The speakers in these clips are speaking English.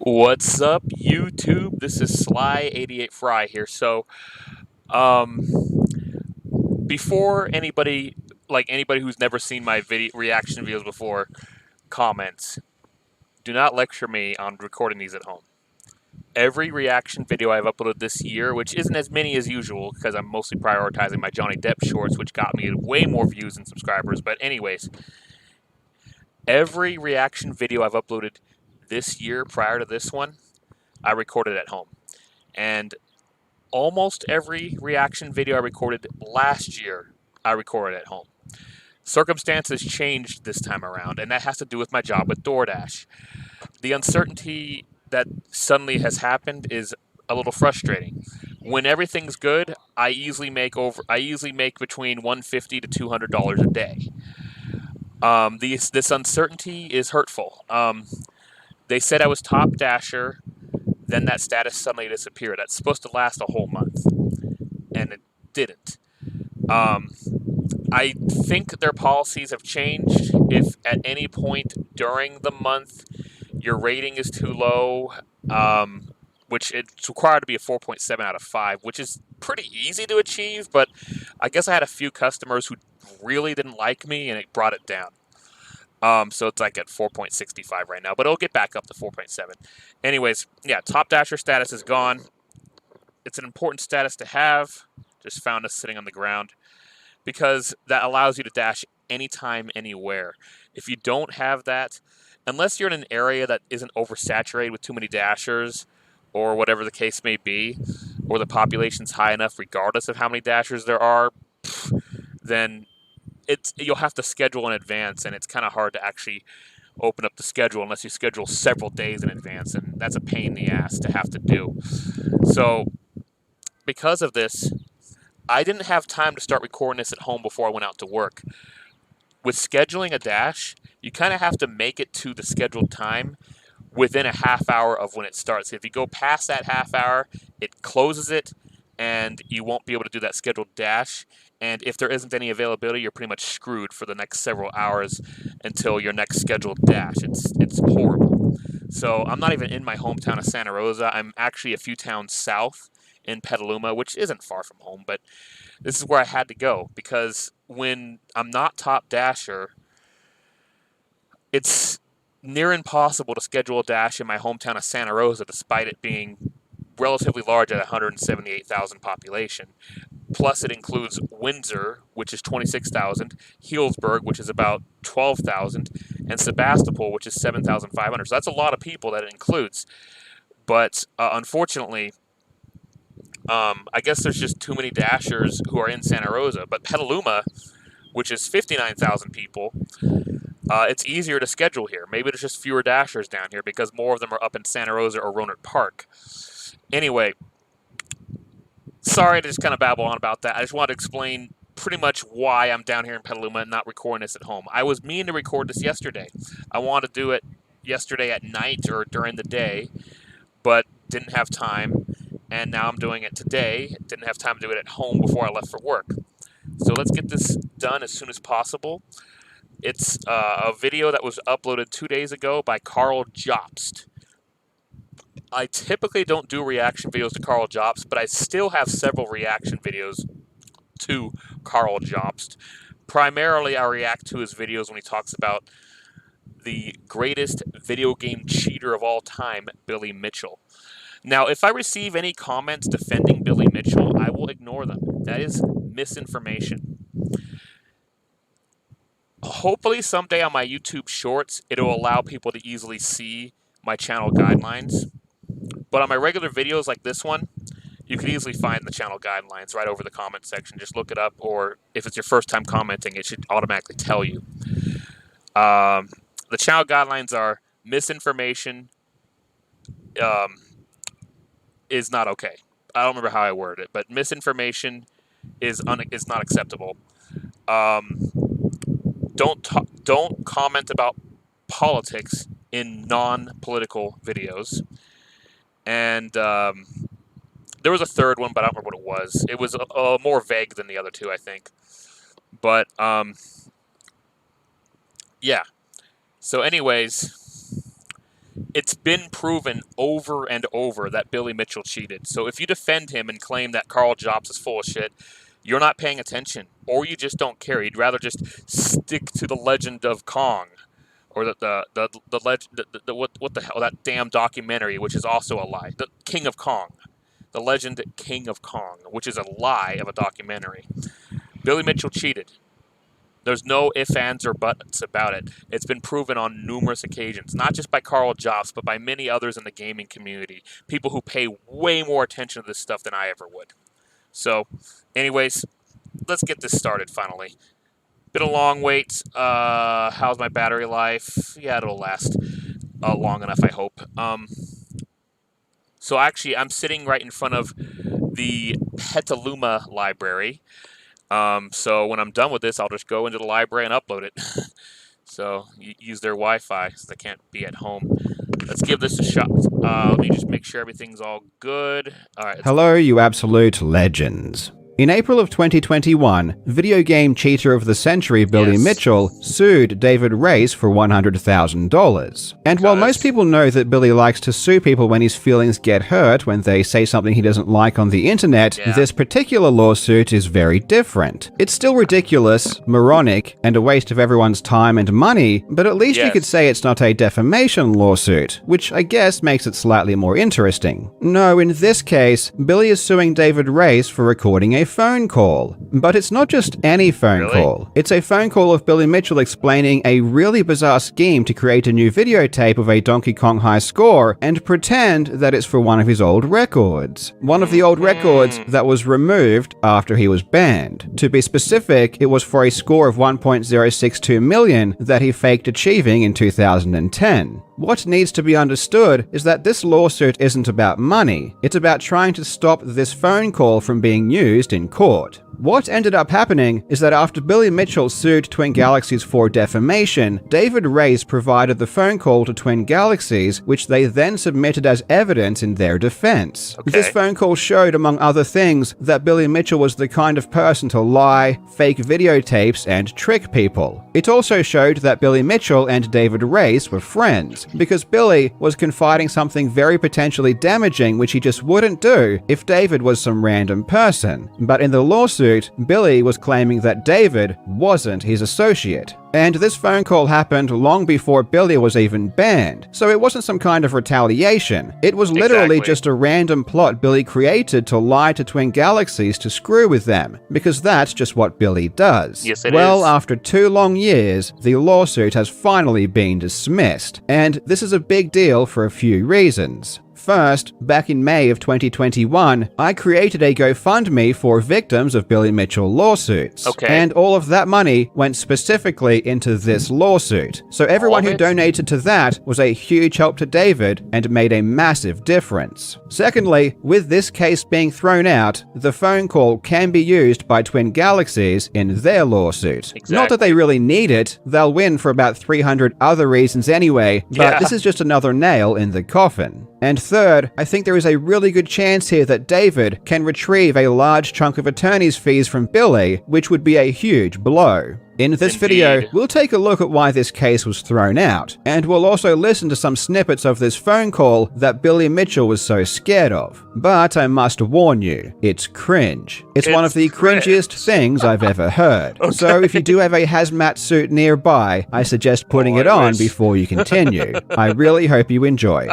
What's up, YouTube? This is Sly88Fry here. Um, before anybody who's never seen my video reaction videos before comments, do not lecture me on recording these at home. Every reaction video I've uploaded this year, which isn't as many as usual because I'm mostly prioritizing my Johnny Depp shorts, which got me way more views and subscribers. But anyways, every reaction video I've uploaded this year prior to this one, I recorded at home. And almost every reaction video I recorded last year, I recorded at home. Circumstances changed this time around, and that has to do with my job with DoorDash. The uncertainty that suddenly has happened is a little frustrating. When everything's good, I easily make between $150 to $200 a day. This uncertainty is hurtful. They said I was top dasher, then that status suddenly disappeared. That's supposed to last a whole month, and it didn't. Um, I think their policies have changed. If at any point during the month your rating is too low, which it's required to be a 4.7 out of 5, which is pretty easy to achieve, but I guess I had a few customers who really didn't like me and it brought it down. So it's like at 4.65 right now, but it'll get back up to 4.7. Anyways, yeah, top dasher status is gone. It's an important status to have. Just found us sitting on the ground because that allows you to dash anytime, anywhere. If you don't have that, unless you're in an area that isn't oversaturated with too many dashers, or whatever the case may be, or the population's high enough regardless of how many dashers there are, then you'll have to schedule in advance, and it's kind of hard to actually open up the schedule unless you schedule several days in advance, and that's a pain in the ass to have to do. So because of this, I didn't have time to start recording this at home before I went out to work. With scheduling a dash, you kind of have to make it to the scheduled time within a half hour of when it starts. If you go past that half hour, it closes it, and you won't be able to do that scheduled dash. And if there isn't any availability, you're pretty much screwed for the next several hours until your next scheduled dash. It's horrible. So I'm not even in my hometown of Santa Rosa. I'm actually a few towns south in Petaluma, which isn't far from home, but this is where I had to go because when I'm not top dasher, it's near impossible to schedule a dash in my hometown of Santa Rosa despite it being relatively large at 178,000 population. Plus, it includes Windsor, which is 26,000, Healdsburg, which is about 12,000, and Sebastopol, which is 7,500. So that's a lot of people that it includes. But unfortunately, I guess there's just too many dashers who are in Santa Rosa. But Petaluma, which is 59,000 people, it's easier to schedule here. Maybe there's just fewer dashers down here because more of them are up in Santa Rosa or Rohnert Park. Anyway, sorry to just kind of babble on about that. I just wanted to explain pretty much why I'm down here in Petaluma and not recording this at home. I was meaning to record this yesterday. I wanted to do it yesterday at night or during the day, but didn't have time. And now I'm doing it today. Didn't have time to do it at home before I left for work. So let's get this done as soon as possible. It's a video that was uploaded 2 days ago by Karl Jobst. I typically don't do reaction videos to Karl Jobst, but I still have several reaction videos to Karl Jobst. Primarily, I react to his videos when he talks about the greatest video game cheater of all time, Billy Mitchell. Now, if I receive any comments defending Billy Mitchell, I will ignore them. That is misinformation. Hopefully, someday on my YouTube Shorts, it'll allow people to easily see my channel guidelines. But on my regular videos like this one, you can easily find the channel guidelines right over the comment section. Just look it up, or if it's your first time commenting, it should automatically tell you. The channel guidelines are misinformation is not okay. I don't remember how I worded it, but misinformation is not acceptable. Don't comment about politics in non-political videos. And there was a third one, but I don't remember what it was. It was more vague than the other two, I think. But yeah. So, anyways, It's been proven over and over that Billy Mitchell cheated. So if you defend him and claim that Karl Jobst is full of shit, you're not paying attention, or you just don't care. You'd rather just stick to the legend of Kong, or the legend, what the hell, that damn documentary, which is also a lie. The King of Kong, the legend King of Kong, which is a lie of a documentary. Billy Mitchell cheated. There's no ifs, ands, or buts about it. It's been proven on numerous occasions, not just by Karl Jobst, but by many others in the gaming community. People who pay way more attention to this stuff than I ever would. So, anyways, let's get this started finally. Been a long wait. How's my battery life? Yeah, it'll last long enough, I hope. So actually, I'm sitting right in front of the Petaluma library. So when I'm done with this, I'll just go into the library and upload it. So use their Wi-Fi since I can't be at home. Let's give this a shot. Let me just make sure everything's all good. All right. Hello, you absolute legends. In April of 2021, video game cheater of the century Billy Mitchell sued David Race for $100,000. And while most people know that Billy likes to sue people when his feelings get hurt when they say something he doesn't like on the internet, this particular lawsuit is very different. It's still ridiculous, moronic, and a waste of everyone's time and money, but at least you could say it's not a defamation lawsuit, which I guess makes it slightly more interesting. No, in this case, Billy is suing David Race for recording a phone call. But it's not just any phone call. It's a phone call of Billy Mitchell explaining a really bizarre scheme to create a new videotape of a Donkey Kong high score and pretend that it's for one of his old records. One of the old records that was removed after he was banned. To be specific, it was for a score of 1.062 million that he faked achieving in 2010. What needs to be understood is that this lawsuit isn't about money. It's about trying to stop this phone call from being used in court. What ended up happening is that after Billy Mitchell sued Twin Galaxies for defamation, David Race provided the phone call to Twin Galaxies, which they then submitted as evidence in their defense. This phone call showed, among other things, that Billy Mitchell was the kind of person to lie, fake videotapes, and trick people. It also showed that Billy Mitchell and David Race were friends, because Billy was confiding something very potentially damaging which he just wouldn't do if David was some random person. But in the lawsuit, Billy was claiming that David wasn't his associate. And this phone call happened long before Billy was even banned, so it wasn't some kind of retaliation. It was literally just a random plot Billy created to lie to Twin Galaxies to screw with them, because that's just what Billy does. Yes, it is. Well, after 2 long years, the lawsuit has finally been dismissed, and this is a big deal for a few reasons. First, back in May of 2021, I created a GoFundMe for victims of Billy Mitchell lawsuits. And all of that money went specifically into this lawsuit. So everyone who donated to that was a huge help to David and made a massive difference. Secondly, with this case being thrown out, the phone call can be used by Twin Galaxies in their lawsuit. Not that they really need it, they'll win for about 300 other reasons anyway, but this is just another nail in the coffin. And third, I think there is a really good chance here that David can retrieve a large chunk of attorney's fees from Billy, which would be a huge blow. In this video, we'll take a look at why this case was thrown out, and we'll also listen to some snippets of this phone call that Billy Mitchell was so scared of. But I must warn you, it's cringe. It's one of the cringiest things I've ever heard. So if you do have a hazmat suit nearby, I suggest putting it on before you continue. I really hope you enjoy.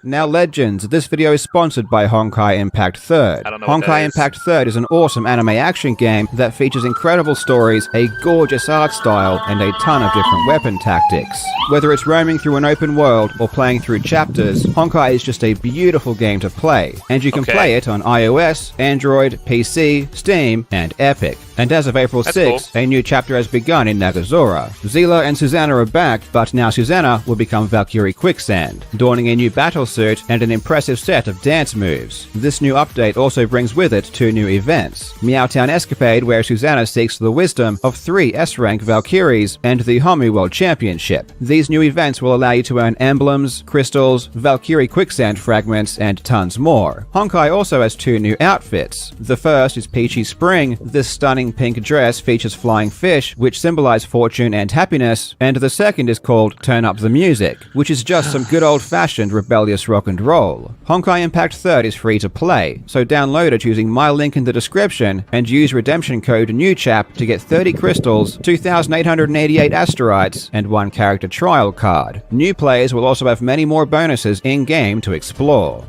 Now legends, this video is sponsored by Honkai Impact 3rd. Honkai Impact 3rd is an awesome anime action game that features incredible stories, a gorgeous art style, and a ton of different weapon tactics. Whether it's roaming through an open world or playing through chapters, Honkai is just a beautiful game to play, and you can play it on iOS, Android, PC, Steam, and Epic. And as of April 6th, a new chapter has begun in Nagazora. Zila and Susanna are back, but now Susanna will become Valkyrie Quicksand, donning a new battle suit and an impressive set of dance moves. This new update also brings with it 2 new events: Meowtown Escapade, where Susanna seeks the wisdom of 3 S-rank Valkyries, and the Homu World Championship. These new events will allow you to earn emblems, crystals, Valkyrie quicksand fragments, and tons more. Honkai also has 2 new outfits. The first is Peachy Spring. This stunning pink dress features flying fish, which symbolize fortune and happiness, and the second is called Turn Up the Music, which is just some good old-fashioned rebellious rock and roll. Honkai Impact 3rd is free to play, so download it using my link in the description and use redemption code NEWCHAP to get 30 crystals, 2,888 asteroids, and 1 character trial card. New players will also have many more bonuses in-game to explore.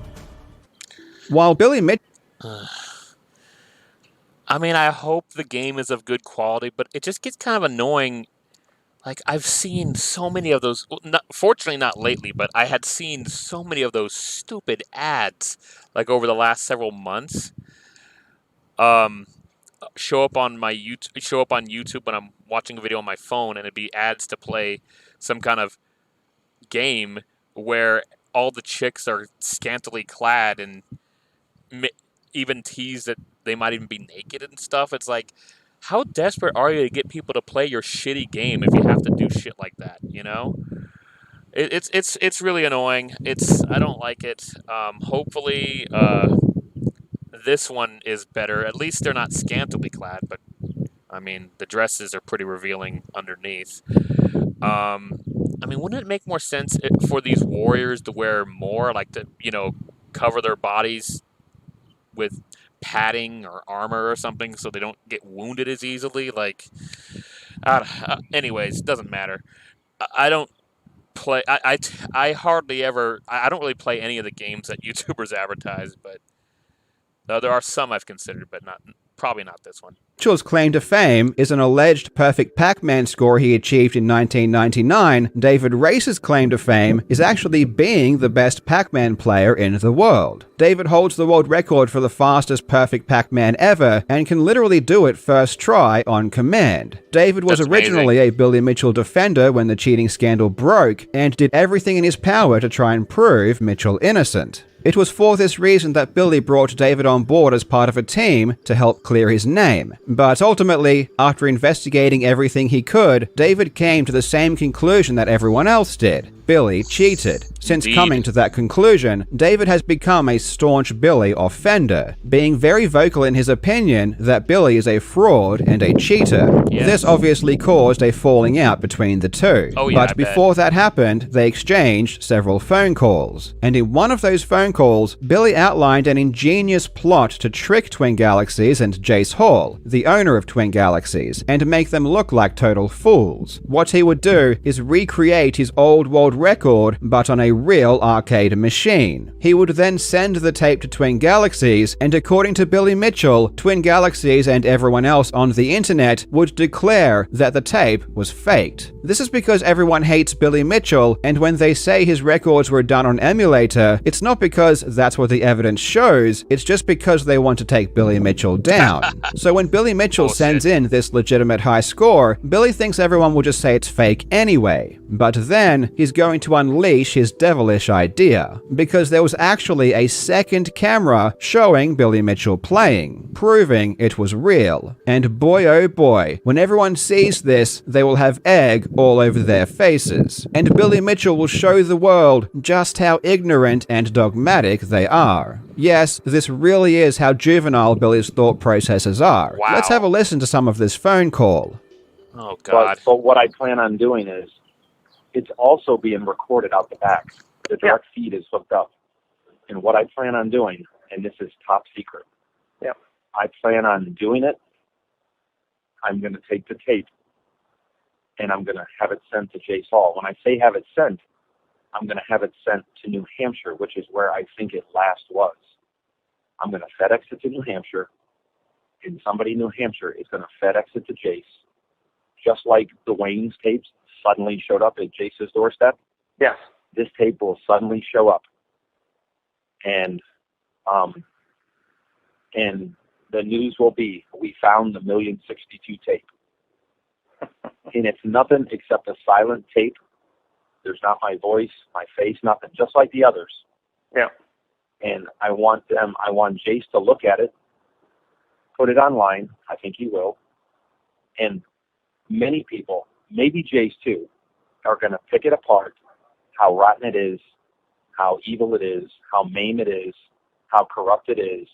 While Billy Mitchell... I mean, I hope the game is of good quality, but it just gets kind of annoying. Like, I've seen so many of those, fortunately not lately, but I had seen so many of those stupid ads, like, over the last several months, show up on YouTube when I'm watching a video on my phone, and it'd be ads to play some kind of game where all the chicks are scantily clad and even tease that they might even be naked and stuff. It's like, how desperate are you to get people to play your shitty game if you have to do shit like that? You know, it's really annoying. I don't like it. Hopefully, this one is better. At least they're not scantily clad, but I mean the dresses are pretty revealing underneath. I mean, wouldn't it make more sense for these warriors to wear more, like to cover their bodies with padding or armor or something so they don't get wounded as easily? Like, anyways, doesn't matter. I don't play. I hardly ever. I don't really play any of the games that YouTubers advertise, but there are some I've considered, but probably not this one. Mitchell's claim to fame is an alleged perfect Pac-Man score he achieved in 1999. David Race's claim to fame is actually being the best Pac-Man player in the world. David holds the world record for the fastest perfect Pac-Man ever and can literally do it first try on command. David was originally a Billy Mitchell defender when the cheating scandal broke and did everything in his power to try and prove Mitchell innocent. It was for this reason that Billy brought David on board as part of a team to help clear his name. But ultimately, after investigating everything he could, David came to the same conclusion that everyone else did. Billy cheated. Since coming to that conclusion, David has become a staunch Billy offender, being very vocal in his opinion that Billy is a fraud and a cheater. Yes. This obviously caused a falling out between the two. Oh, yeah, but before that happened, they exchanged several phone calls. And in one of those phone calls, Billy outlined an ingenious plot to trick Twin Galaxies and Jace Hall, the owner of Twin Galaxies, and make them look like total fools. What he would do is recreate his old world record, but on a real arcade machine. He would then send the tape to Twin Galaxies, and according to Billy Mitchell, Twin Galaxies and everyone else on the internet would declare that the tape was faked. This is because everyone hates Billy Mitchell, and when they say his records were done on emulator, it's not because that's what the evidence shows, it's just because they want to take Billy Mitchell down. So when Billy Mitchell sends in this legitimate high score, Billy thinks everyone will just say it's fake anyway. But then, he's going to unleash his devilish idea, because there was actually a second camera showing Billy Mitchell playing, proving it was real. And boy oh boy, when everyone sees this, they will have egg all over their faces. And Billy Mitchell will show the world just how ignorant and dogmatic they are. Yes, this really is how juvenile Billy's thought processes are. Wow. Let's have a listen to some of this phone call. Oh, God. But what I plan on doing is, it's also being recorded out the back. The direct feed is hooked up. And what I plan on doing, and this is top secret, I plan on doing it. I'm going to take the tape, and I'm going to have it sent to Jace Hall. When I say have it sent, I'm going to have it sent to New Hampshire, which is where I think it last was. I'm going to FedEx it to New Hampshire, and somebody in New Hampshire is going to FedEx it to Jace, just like the Wayne's tapes suddenly showed up at Jace's doorstep. Yes. This tape will suddenly show up, and the news will be, we found the 1,062 tape. And it's nothing except a silent tape. There's not my voice, my face, nothing, just like the others. Yeah. And I want Jace to look at it, put it online. I think he will. And many people, maybe Jace too, are going to pick it apart, how rotten it is, how evil it is, how maim it is, how corrupt it is,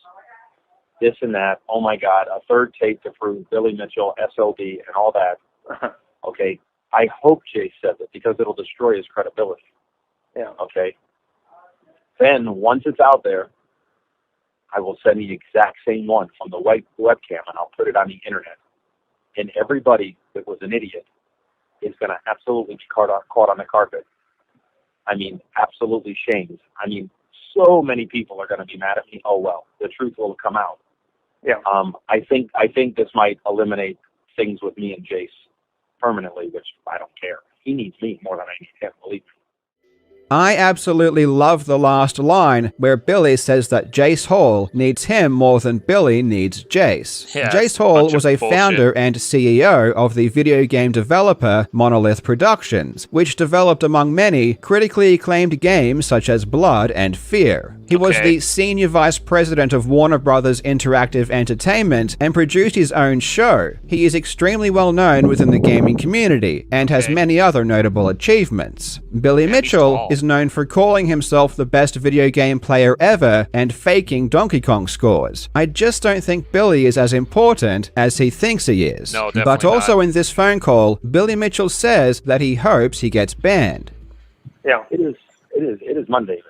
this and that. Oh my God, a third tape to prove Billy Mitchell, SOB, and all that. Okay. I hope Jace says it because it'll destroy his credibility. Yeah. Okay. Then once it's out there, I will send the exact same one from the webcam, and I'll put it on the internet. And everybody that was an idiot is going to absolutely be caught on the carpet. I mean, absolutely shamed. I mean, so many people are going to be mad at me. Oh well, the truth will come out. Yeah. I think this might eliminate things with me and Jace permanently, which I don't care. He needs me more than I need him. Believe me. I absolutely love the last line where Billy says that Jace Hall needs him more than Billy needs Jace. Yeah, Jace Hall was a bullshit. founder and CEO of the video game developer Monolith Productions, which developed among many critically acclaimed games such as Blood and Fear. He was the senior vice president of Warner Brothers Interactive Entertainment and produced his own show. He is extremely well known within the gaming community and has many other notable achievements. Billy Mitchell is known for calling himself the best video game player ever and faking Donkey Kong scores. I just don't think Billy is as important as he thinks he is. No, definitely but also not. in this phone call, Billy Mitchell says that he hopes he gets banned. Yeah. It is Monday,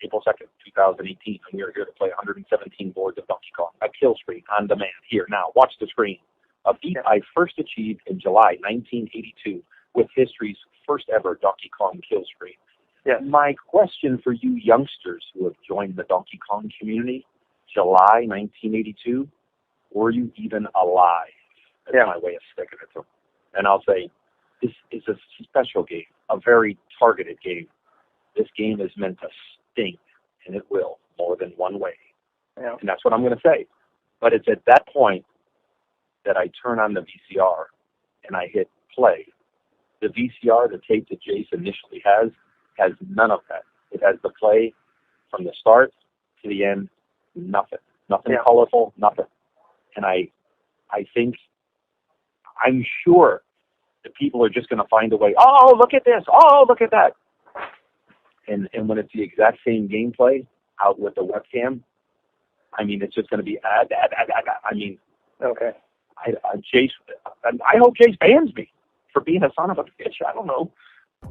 April 2nd, 2018, and we are here to play 117 boards of Donkey Kong, a kill screen on demand. Here, now, watch the screen. A feat I first achieved in July 1982 with history's first ever Donkey Kong kill screen. Yeah. My question for you youngsters who have joined the Donkey Kong community, July 1982, were you even alive? That's my way of sticking it to them. And I'll say, this is a special game, a very targeted game. This game is meant to sting, and it will, more than one way. Yeah. And that's what I'm going to say. But it's at that point that I turn on the VCR and I hit play. The VCR, the tape that Jace initially has none of that. It has the play from the start to the end, nothing. Nothing colorful, nothing. And I think, I'm sure the people are just going to find a way, oh, look at this, oh, look at that. And when it's the exact same gameplay out with the webcam, I mean, it's just going to be I mean, Jace. I hope Jace bans me for being a son of a bitch. I don't know.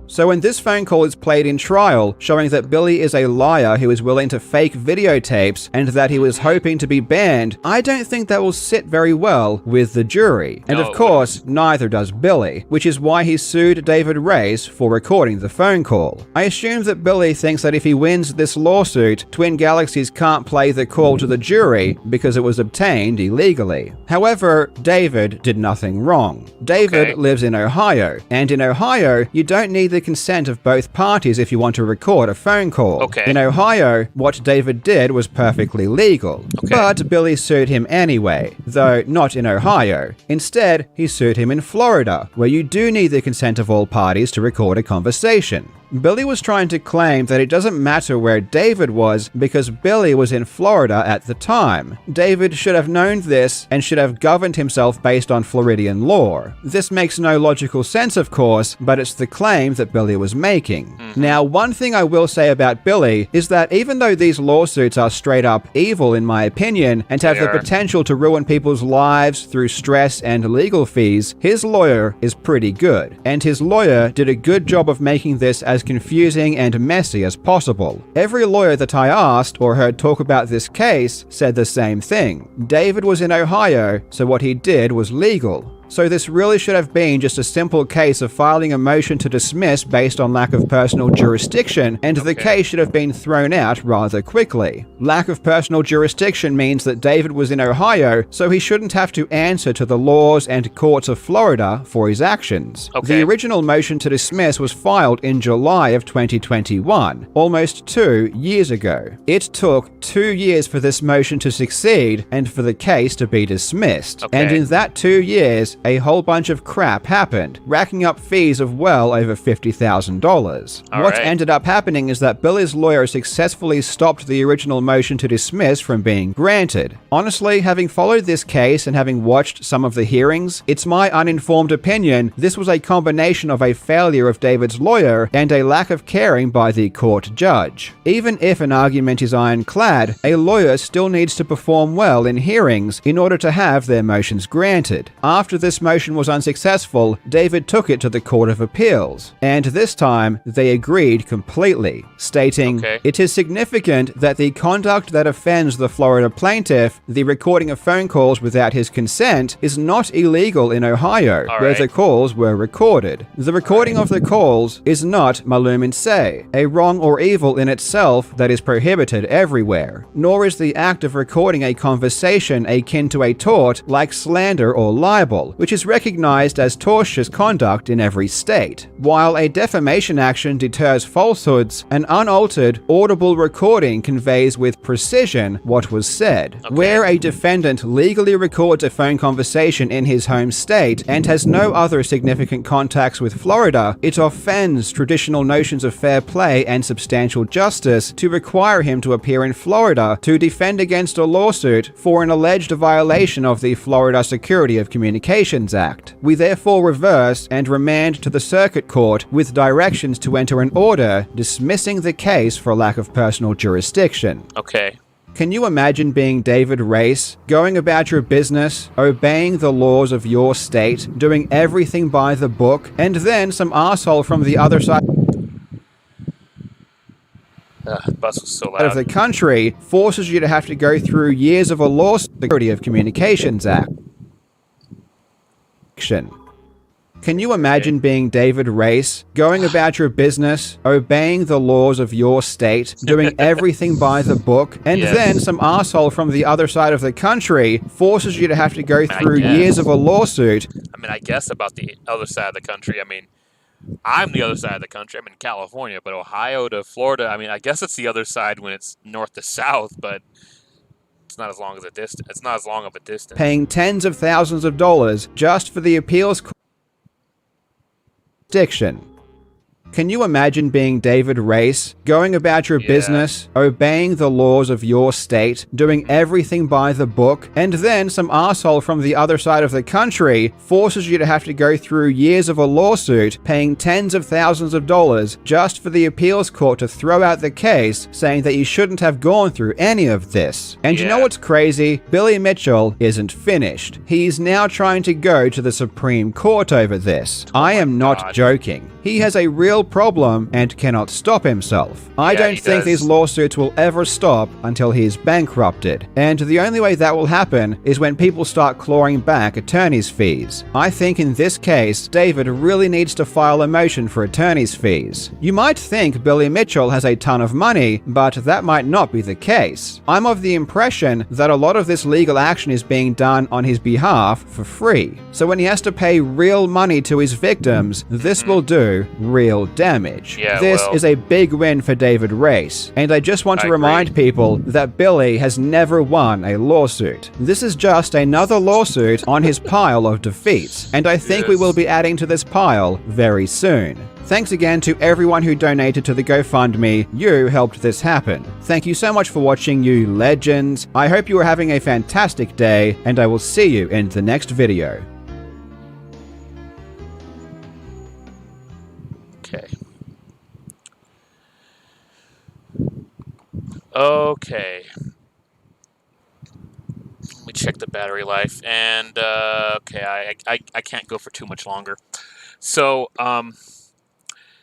So when this phone call is played in trial, showing that Billy is a liar who is willing to fake videotapes and that he was hoping to be banned, I don't think that will sit very well with the jury. And of course, neither does Billy, which is why he sued David Reyes for recording the phone call. I assume that Billy thinks that if he wins this lawsuit, Twin Galaxies can't play the call to the jury because it was obtained illegally. However, David did nothing wrong. David lives in Ohio, and in Ohio, you don't need the consent of both parties if you want to record a phone call. In Ohio, what David did was perfectly legal. But Billy sued him anyway, though not in Ohio. Instead, he sued him in Florida, where you do need the consent of all parties to record a conversation. Billy was trying to claim that it doesn't matter where David was because Billy was in Florida at the time. David should have known this and should have governed himself based on Floridian law. This makes no logical sense, of course, but it's the claim that Billy was making. Now, one thing I will say about Billy is that even though these lawsuits are straight up evil in my opinion and have the potential to ruin people's lives through stress and legal fees, his lawyer is pretty good. And his lawyer did a good job of making this as confusing and messy as possible. Every lawyer that I asked or heard talk about this case said the same thing. David was in Ohio, so what he did was legal. So this really should have been just a simple case of filing a motion to dismiss based on lack of personal jurisdiction, and the case should have been thrown out rather quickly. Lack of personal jurisdiction means that David was in Ohio, so he shouldn't have to answer to the laws and courts of Florida for his actions. The original motion to dismiss was filed in July of 2021, almost 2 years ago. It took 2 years for this motion to succeed and for the case to be dismissed. And in that 2 years, a whole bunch of crap happened, racking up fees of well over $50,000. What ended up happening is that Billy's lawyer successfully stopped the original motion to dismiss from being granted. Honestly, having followed this case and having watched some of the hearings, it's my uninformed opinion this was a combination of a failure of David's lawyer and a lack of caring by the court judge. Even if an argument is ironclad, a lawyer still needs to perform well in hearings in order to have their motions granted. After this motion was unsuccessful, David took it to the Court of Appeals, and this time they agreed completely, stating, "It is significant that the conduct that offends the Florida plaintiff, the recording of phone calls without his consent, is not illegal in Ohio, where the calls were recorded. The recording of the calls is not malum in se, a wrong or evil in itself that is prohibited everywhere, nor is the act of recording a conversation akin to a tort like slander or libel, which is recognized as tortious conduct in every state. While a defamation action deters falsehoods, an unaltered, audible recording conveys with precision what was said. Where a defendant legally records a phone conversation in his home state and has no other significant contacts with Florida, it offends traditional notions of fair play and substantial justice to require him to appear in Florida to defend against a lawsuit for an alleged violation of the Florida Security of Communications Act. We therefore reverse and remand to the Circuit Court with directions to enter an order dismissing the case for lack of personal jurisdiction." Can you imagine being David Race, going about your business, obeying the laws of your state, doing everything by the book, and then some asshole from the other side bus was so loud. of the country forces you to have to go through years of a lawsuit, Security of Communications Act? Can you imagine being David Race, going about your business, obeying the laws of your state, doing everything by the book, and then some asshole from the other side of the country forces you to have to go through years of a lawsuit? I mean, I guess about the other side of the country. I mean, I'm the other side of the country. I'm in California, but Ohio to Florida, I mean, I guess it's the other side when it's north to south, but it's not as long as a distance. It's not as long of a distance. Paying tens of thousands of dollars just for the appeals jurisdiction. Can you imagine being David Race, going about your business, obeying the laws of your state, doing everything by the book, and then some asshole from the other side of the country forces you to have to go through years of a lawsuit, paying tens of thousands of dollars just for the appeals court to throw out the case, saying that you shouldn't have gone through any of this? And you know what's crazy? Billy Mitchell isn't finished. He's now trying to go to the Supreme Court over this. I am not joking. He has a real problem and cannot stop himself. I don't think these lawsuits will ever stop until he's bankrupted. And the only way that will happen is when people start clawing back attorney's fees. I think in this case, David really needs to file a motion for attorney's fees. You might think Billy Mitchell has a ton of money, but that might not be the case. I'm of the impression that a lot of this legal action is being done on his behalf for free. So when he has to pay real money to his victims, this will do real damage. This is a big win for David Race, and I just want to remind people that Billy has never won a lawsuit. This is just another lawsuit on his pile of defeats, and I think we will be adding to this pile very soon. Thanks again to everyone who donated to the GoFundMe. You helped this happen. Thank you so much for watching, you legends. I hope you are having a fantastic day, and I will see you in the next video. Okay. Let me check the battery life, and okay, I can't go for too much longer. So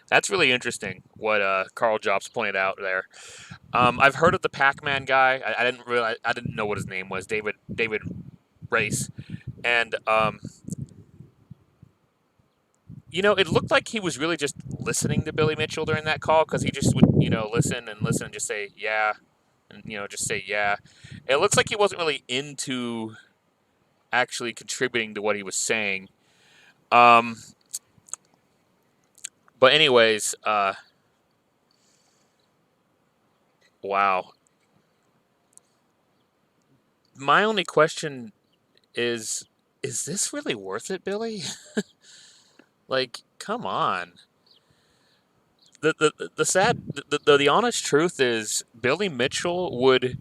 that's really interesting what Karl Jobst pointed out there. I've heard of the Pac-Man guy. I didn't know what his name was. David Race, and you know, it looked like he was really just listening to Billy Mitchell during that call, because he just would, you know, listen and just say, yeah, and, you know, just say, yeah. It looks like he wasn't really into actually contributing to what he was saying. But anyways, wow. My only question is, is this really worth it, Billy? Like, come on. The honest truth is Billy Mitchell would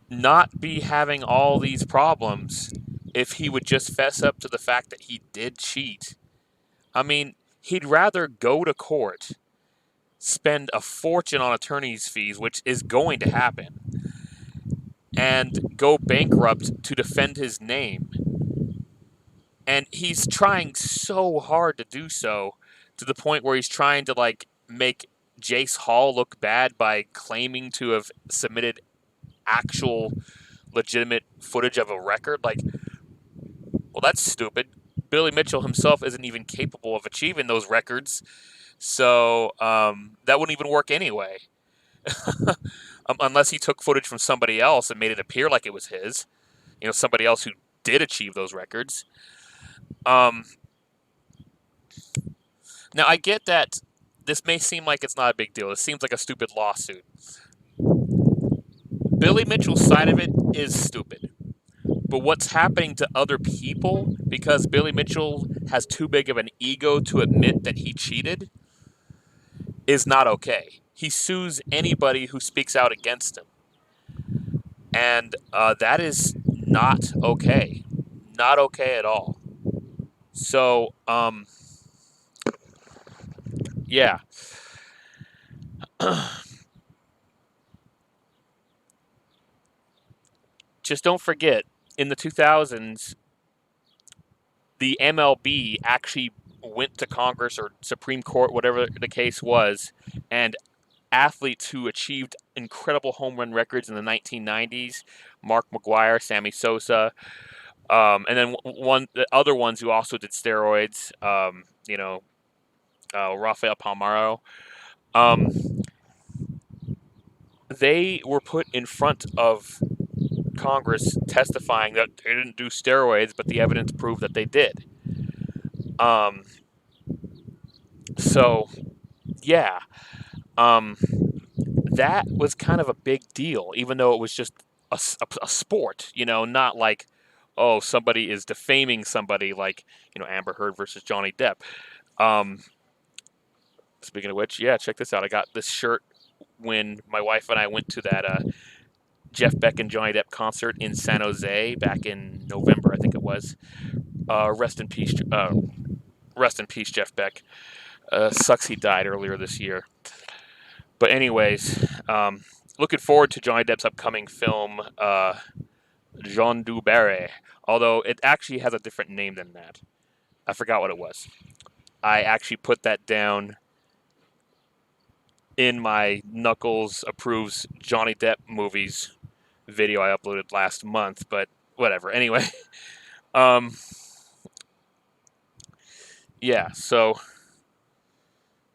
not be having all these problems if he would just fess up to the fact that he did cheat. I mean, he'd rather go to court, spend a fortune on attorney's fees, which is going to happen, and go bankrupt to defend his name. And he's trying so hard to do so, to the point where he's trying to like make Jace Hall look bad by claiming to have submitted actual legitimate footage of a record. Like, well, that's stupid. Billy Mitchell himself isn't even capable of achieving those records, so that wouldn't even work anyway. Unless he took footage from somebody else and made it appear like it was his, somebody else who did achieve those records. Now, I get that this may seem like it's not a big deal. It seems like a stupid lawsuit. Billy Mitchell's side of it is stupid. But what's happening to other people because Billy Mitchell has too big of an ego to admit that he cheated is not okay. He sues anybody who speaks out against him. And that is not okay. Not okay at all. So, yeah. Just don't forget, in the 2000s, the MLB actually went to Congress or Supreme Court, whatever the case was, and athletes who achieved incredible home run records in the 1990s, Mark McGwire, Sammy Sosa, and then the other ones who also did steroids, Rafael Palmeiro, they were put in front of Congress testifying that they didn't do steroids, but the evidence proved that they did. So, yeah, that was kind of a big deal, even though it was just a sport, not like, oh, somebody is defaming somebody like, Amber Heard versus Johnny Depp. Speaking of which, yeah, check this out. I got this shirt when my wife and I went to that Jeff Beck and Johnny Depp concert in San Jose back in November, I think it was. Rest in peace, Jeff Beck. Sucks he died earlier this year. But anyways, looking forward to Johnny Depp's upcoming film, Jean du Barry. Although it actually has a different name than that. I forgot what it was. I actually put that down in my Knuckles approves Johnny Depp movies video I uploaded last month, but whatever. Anyway, yeah, so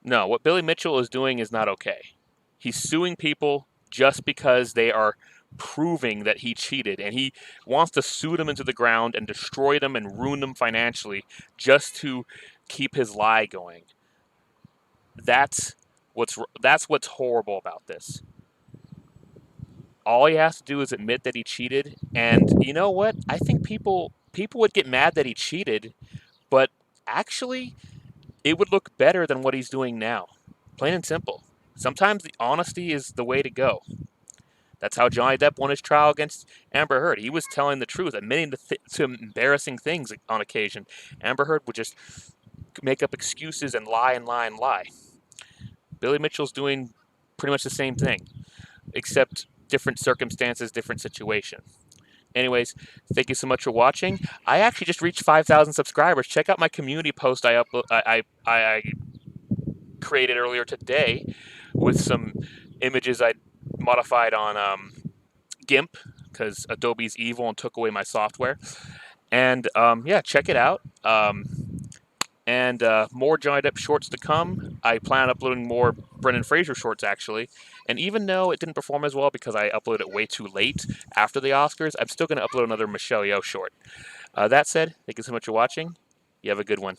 no, what Billy Mitchell is doing is not okay. He's suing people just because they are proving that he cheated, and he wants to sue them into the ground and destroy them and ruin them financially just to keep his lie going. That's what's horrible about this. All he has to do is admit that he cheated, and you know what? I think people would get mad that he cheated, but actually it would look better than what he's doing now. Plain and simple. Sometimes the honesty is the way to go. That's how Johnny Depp won his trial against Amber Heard. He was telling the truth, admitting to embarrassing things on occasion. Amber Heard would just make up excuses and lie and lie and lie. Billy Mitchell's doing pretty much the same thing, except different circumstances, different situation. Anyways, thank you so much for watching. I actually just reached 5,000 subscribers. Check out my community post I created earlier today with some images I modified on GIMP because Adobe's evil and took away my software. And yeah, check it out. And more Johnny Depp shorts to come. I plan on uploading more Brendan Fraser shorts, actually. And even though it didn't perform as well because I uploaded it way too late after the Oscars, I'm still going to upload another Michelle Yeoh short. That said, thank you so much for watching. You have a good one.